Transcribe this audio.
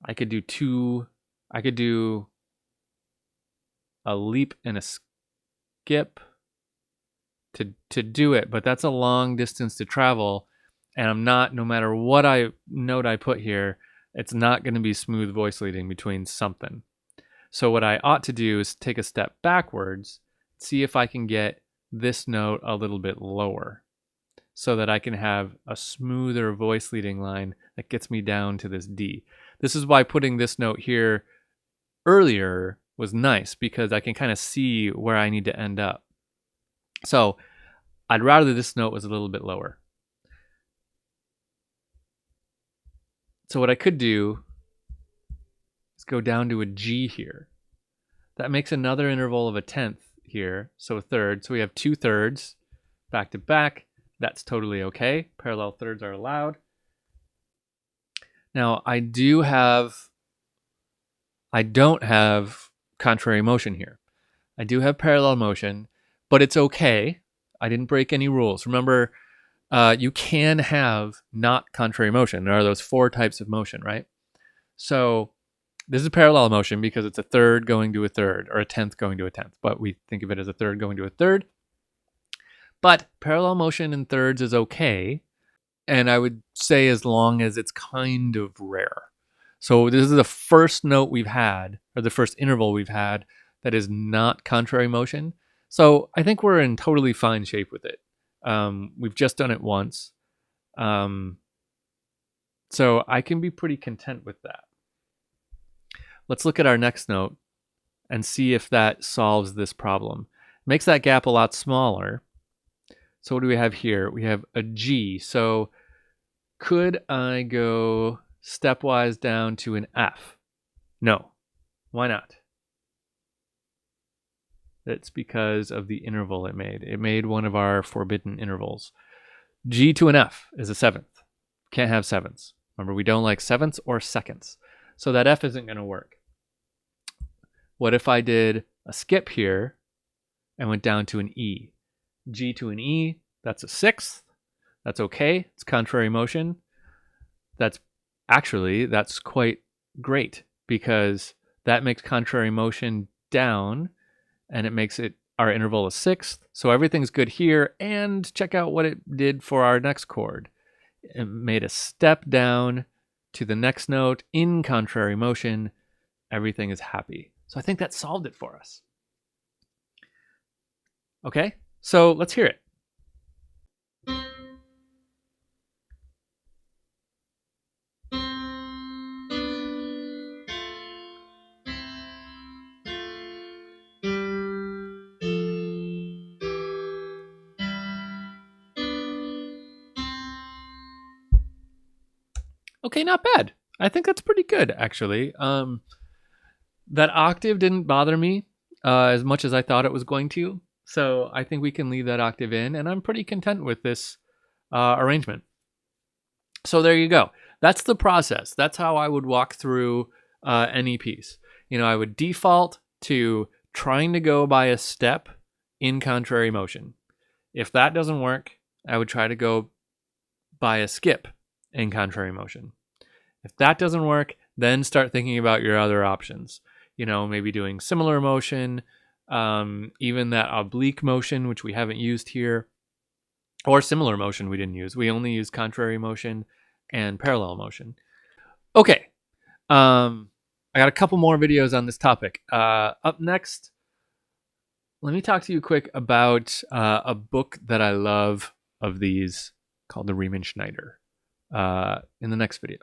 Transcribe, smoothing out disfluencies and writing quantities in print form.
I could do a leap and a skip to do it, but that's a long distance to travel, and I'm not, no matter what note I put here, it's not going to be smooth voice leading between something. So what I ought to do is take a step backwards, see if I can get this note a little bit lower so that I can have a smoother voice leading line that gets me down to this D. This is why putting this note here earlier was nice, because I can kind of see where I need to end up. So I'd rather this note was a little bit lower. So what I could do is go down to a G here. That makes another interval of a tenth here, so a third. So we have 2/3 back to back. That's totally okay. Parallel thirds are allowed. Now I don't have contrary motion here. I do have parallel motion, but it's okay. I didn't break any rules. Remember, you can have not contrary motion. There are those 4 types of motion, right? So this is parallel motion because it's a third going to a third, or a tenth going to a tenth, but we think of it as a third going to a third. But parallel motion in thirds is okay, and I would say as long as it's kind of rare. So this is the first note we've had, or the first interval we've had, that is not contrary motion. So I think we're in totally fine shape with it. We've just done it once. So I can be pretty content with that. Let's look at our next note and see if that solves this problem. It makes that gap a lot smaller. So what do we have here? We have a G. So could I go stepwise down to an F? No. Why not? That's because of the interval it made. It made one of our forbidden intervals. G to an F is a seventh. Can't have sevenths. Remember, we don't like sevenths or seconds. So that F isn't going to work. What if I did a skip here and went down to an E? G to an E, that's a sixth. That's okay. It's contrary motion. That's quite great, because that makes contrary motion down, and it makes it our interval a sixth. So everything's good here. And check out what it did for our next chord. It made a step down to the next note in contrary motion. Everything is happy. So I think that solved it for us. Okay, so let's hear it. Okay, not bad. I think that's pretty good, actually. That octave didn't bother me as much as I thought it was going to. So I think we can leave that octave in, and I'm pretty content with this arrangement. So there you go. That's the process. That's how I would walk through any piece. I would default to trying to go by a step in contrary motion. If that doesn't work, I would try to go by a skip in contrary motion. If that doesn't work, then start thinking about your other options. Maybe doing similar motion, even that oblique motion, which we haven't used here, or similar motion we didn't use. We only use contrary motion and parallel motion. Okay. I got a couple more videos on this topic. Up next, let me talk to you quick about a book that I love of these called the Riemann Schneider in the next video.